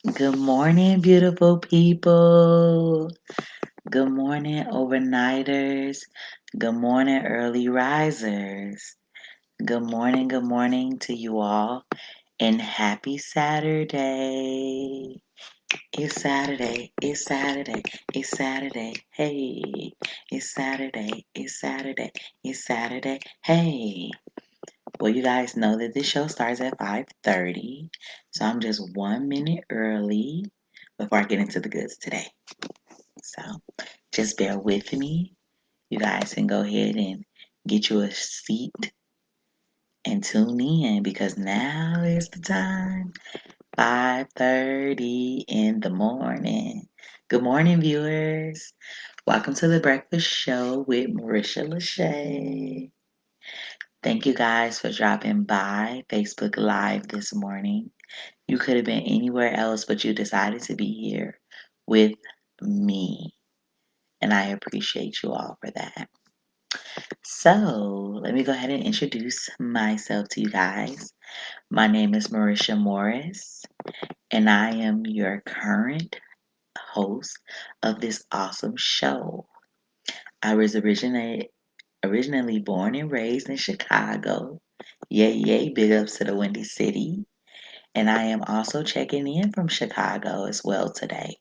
Good morning, beautiful people. Good morning, overnighters. Good morning, early risers. Good morning to you all, and happy Saturday. It's Saturday, it's Saturday, it's Saturday, hey. It's Saturday, it's Saturday, it's Saturday, hey. Well, you guys know that this show starts at 5:30, so I'm just 1 minute early before I get into the goods today. So just bear with me. You guys can go ahead and get you a seat and tune in because now is the time. 5:30 in the morning. Good morning, viewers. Welcome to the Breakfast Show with Marisha LaShay. Thank you guys for dropping by Facebook Live this morning. You could have been anywhere else, but you decided to be here with me. And I appreciate you all for that. So, let me go ahead and introduce myself to you guys. My name is Marisha Morris, and I am your current host of this awesome show. I was originally born and raised in Chicago. Yay, yay, big ups to the Windy City. And I am also checking in from Chicago as well today.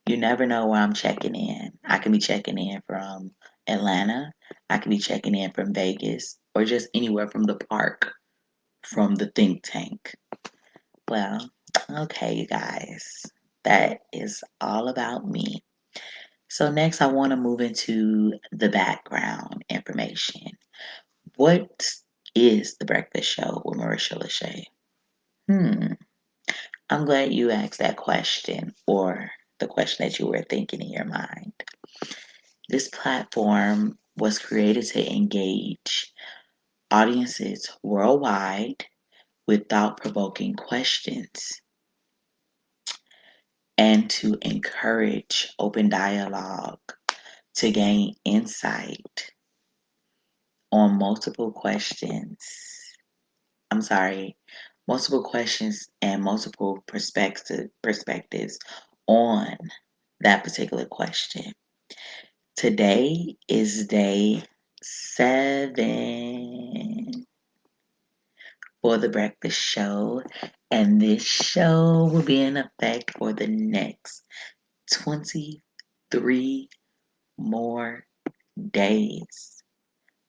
You never know where I'm checking in. I can be checking in from Atlanta. I can be checking in from Vegas or just anywhere from the park, from the think tank. Well, okay, you guys. That is all about me. So next I want to move into the background information. What is the Breakfast Show with Marisha LaShay? Hmm. I'm glad you asked that question or the question that you were thinking in your mind. This platform was created to engage audiences worldwide with thought provoking questions and to encourage open dialogue to gain insight on I'm sorry, multiple questions and multiple perspectives on that particular question. Today is day 7 for the breakfast show, and this show will be in effect for the next 23 more days.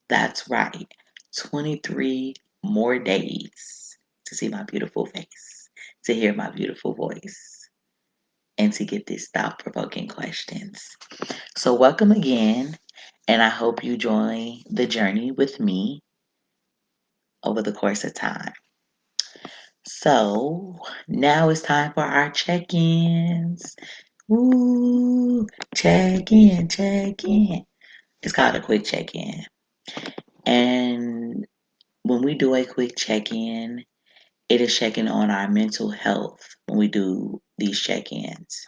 That's right, 23 more days to see my beautiful face, to hear my beautiful voice, and to get these thought provoking questions. So, welcome again, and I hope you join the journey with me over the course of time. So, now it's time for our check ins. Ooh, check in, check in. It's called a quick check in. And when we do a quick check in, it is checking on our mental health when we do these check ins.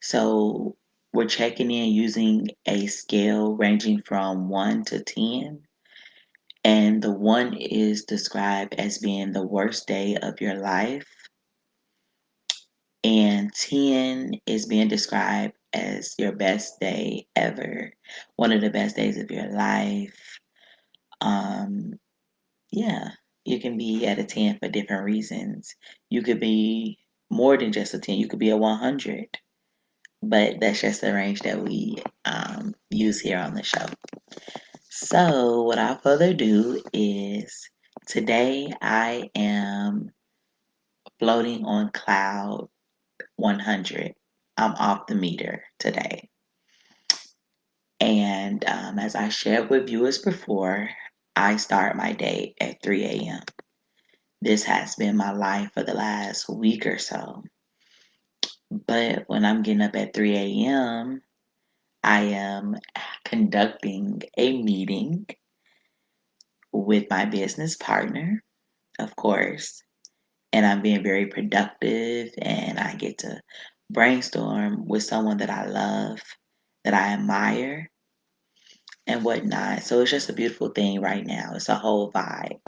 So, we're checking in using a scale ranging from 1 to 10. And the 1 is described as being the worst day of your life. And 10 is being described as your best day ever, one of the best days of your life. Um, yeah, you can be at a 10 for different reasons. You could be more than just a 10, you could be a 100, but that's just the range that we use here on the show. So, without further ado, is today I am floating on cloud 100. I'm off the meter today. And as I shared with viewers before, I start my day at 3 a.m. This has been my life for the last week or so. But when I'm getting up at 3 a.m., I am conducting a meeting with my business partner, of course, and I'm being very productive and I get to brainstorm with someone that I love, that I admire, and whatnot. So it's just a beautiful thing right now. It's a whole vibe.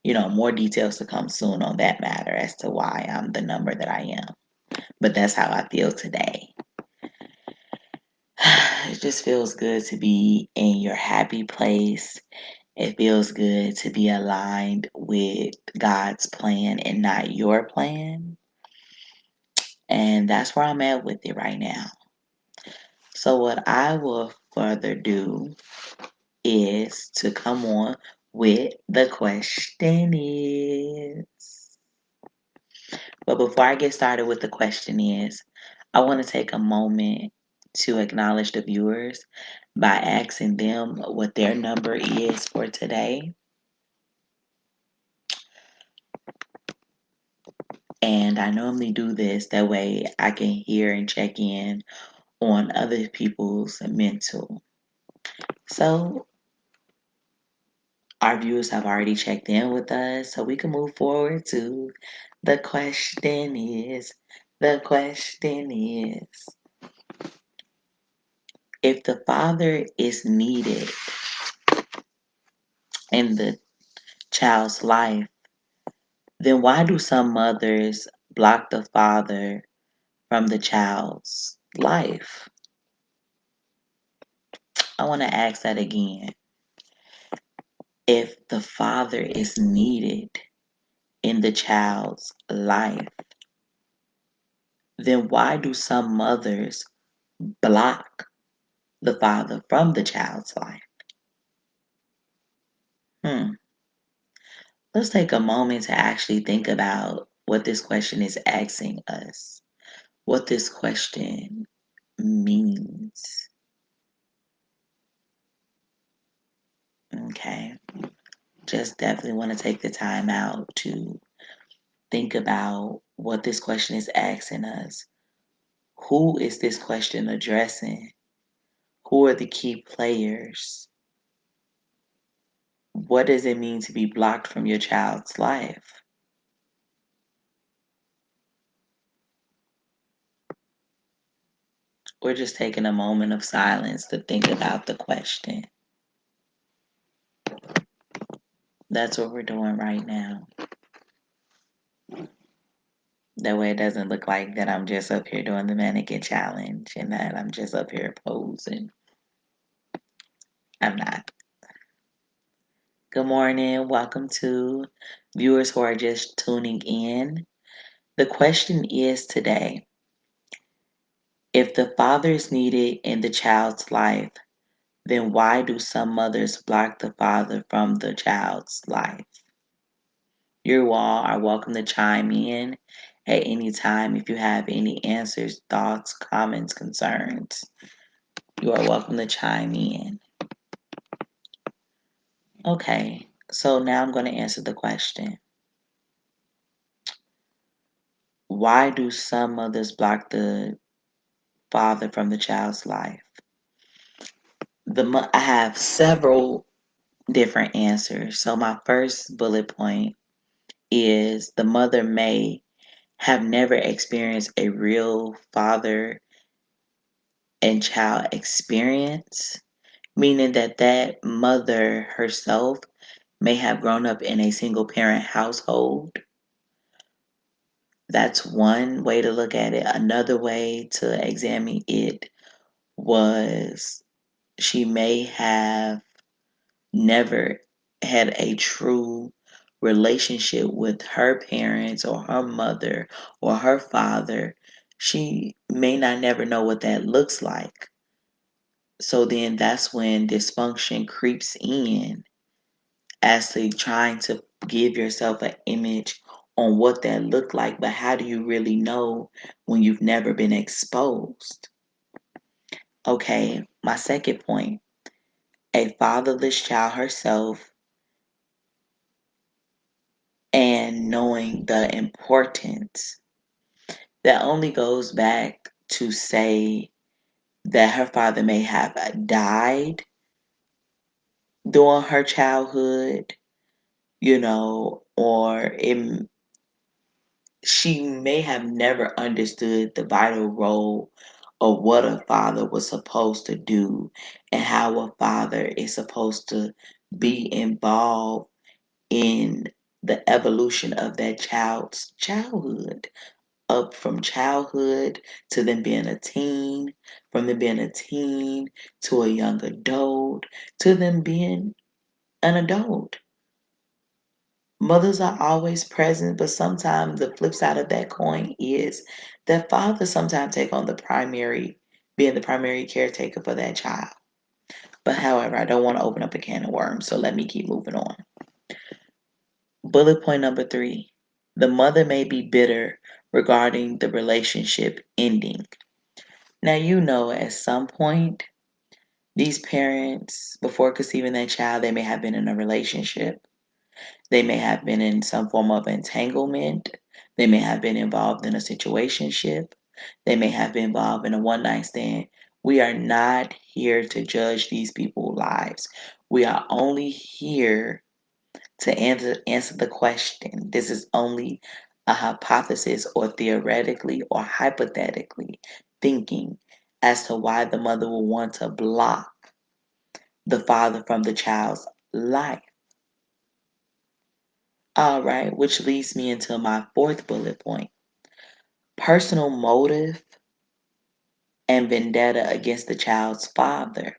More details to come soon on that matter as to why I'm the number that I am. but that's how I feel today. It just feels good to be in your happy place. It feels good to be aligned with God's plan and not your plan. And that's where I'm at with it right now. So, what I will further do is to come on with the question is. But before I get started with the question is, I want to take a moment to acknowledge the viewers by asking them what their number is for today. And I normally do this that way I can hear and check in on other people's mental. So our viewers have already checked in with us, so we can move forward to the question is. The question is, if the father is needed in the child's life, then why do some mothers block the father from the child's life? I want to ask that again. If the father is needed in the child's life, then why do some mothers block the father from the child's life? Hmm. Let's take a moment to actually think about what this question is asking us, what this question means. Okay. Just definitely want to take the time out to think about what this question is asking us. Who is this question addressing? Who are the key players? What does it mean to be blocked from your child's life? We're just taking a moment of silence to think about the question. That's what we're doing right now. That way it doesn't look like that I'm just up here doing the mannequin challenge and that I'm just up here posing. I'm not. Good morning. Welcome to viewers who are just tuning in. The question is today, if the father is needed in the child's life, then why do some mothers block the father from the child's life? You all are welcome to chime in at any time if you have any answers, thoughts, comments, concerns. You are welcome to chime in. Okay, so now I'm going to answer the question. Why do some mothers block the father from the child's life? I have several different answers. So my first bullet point is the mother may have never experienced a real father and child experience, meaning that that mother herself may have grown up in a single parent household. That's one way to look at it. Another way to examine it was she may have never had a true relationship with her parents or her mother or her father. She may not never know what that looks like. So then that's when dysfunction creeps in as to trying to give yourself an image on what that looked like. But how do you really know when you've never been exposed? Okay, my second point, a fatherless child herself and knowing the importance. That only goes back to say that her father may have died during her childhood, or she may have never understood the vital role of what a father was supposed to do and how a father is supposed to be involved in the evolution of that child's childhood. up from childhood to them being a teen, from them being a teen to a young adult, to them being an adult. Mothers are always present, but sometimes the flip side of that coin is that fathers sometimes take on being the primary caretaker for that child. But however, I don't want to open up a can of worms, so let me keep moving on. Bullet point number 3. The mother may be bitter regarding the relationship ending. Now, at some point, these parents, before conceiving that child, they may have been in a relationship. They may have been in some form of entanglement. They may have been involved in a situationship. They may have been involved in a one night stand. We are not here to judge these people's lives. We are only here to answer the question. This is only a hypothesis or theoretically or hypothetically thinking as to why the mother will want to block the father from the child's life. All right, which leads me into my 4th bullet point. Personal motive and vendetta against the child's father.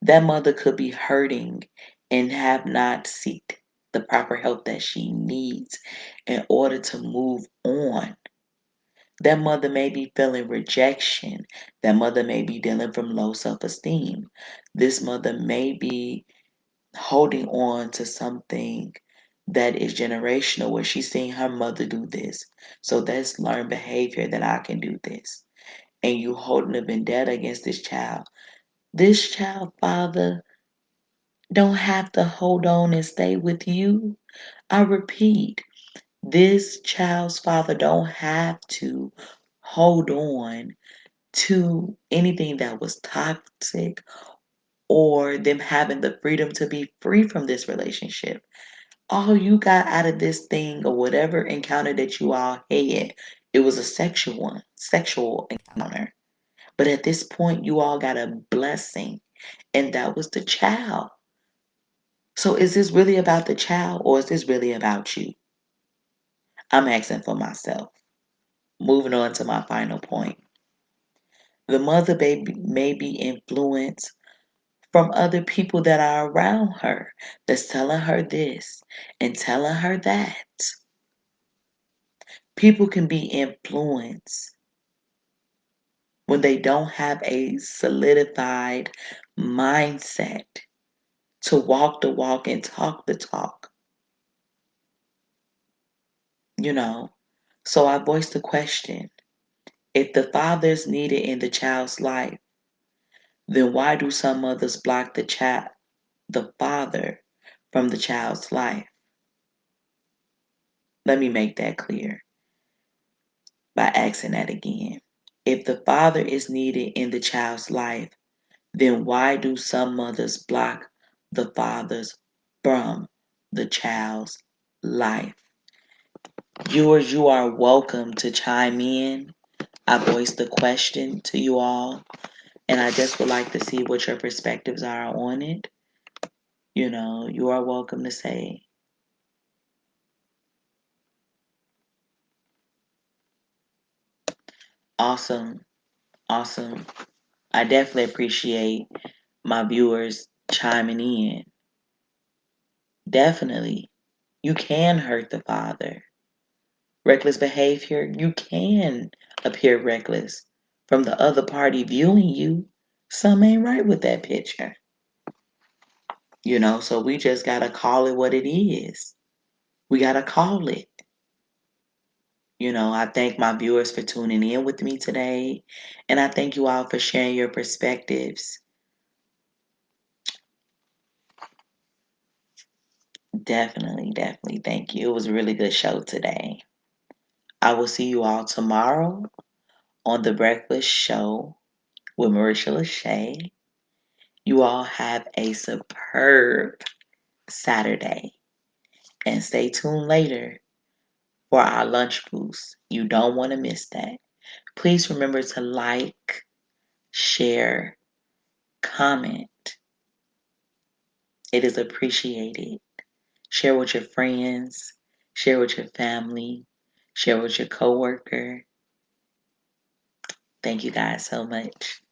That mother could be hurting and have not sought the proper help that she needs in order to move on. That mother may be feeling rejection. That mother may be dealing from low self-esteem. This mother may be holding on to something that is generational where she's seeing her mother do this. So that's learned behavior that I can do this. And you holding a vendetta against this child. This child father don't have to hold on and stay with you. I repeat, this child's father don't have to hold on to anything that was toxic or them having the freedom to be free from this relationship. All you got out of this thing or whatever encounter that you all had, it was a sexual encounter. But at this point, you all got a blessing, and that was the child. So is this really about the child or is this really about you? I'm asking for myself. Moving on to my final point. The mother may be influenced from other people that are around her that's telling her this and telling her that. People can be influenced when they don't have a solidified mindset to walk the walk and talk the talk, you know. So I voice the question, if the father is needed in the child's life, then why do some mothers block the father from the child's life? Let me make that clear by asking that again. If the father is needed in the child's life, then why do some mothers block the fathers from the child's life? Viewers, you are welcome to chime in. I voiced the question to you all, and I just would like to see what your perspectives are on it. You are welcome to say, awesome, awesome. I definitely appreciate my viewers chiming in. Definitely. You can hurt the father. Reckless behavior, you can appear reckless. From the other party viewing you, some ain't right with that picture. So we just gotta call it what it is. We gotta call it. I thank my viewers for tuning in with me today. And I thank you all for sharing your perspectives. Definitely, definitely. Thank you. It was a really good show today. I will see you all tomorrow on the Breakfast Show with Marisha LaShay. You all have a superb Saturday. And stay tuned later for our lunch boost. You don't want to miss that. Please remember to like, share, comment. It is appreciated. Share with your friends, share with your family, share with your coworker. Thank you guys so much.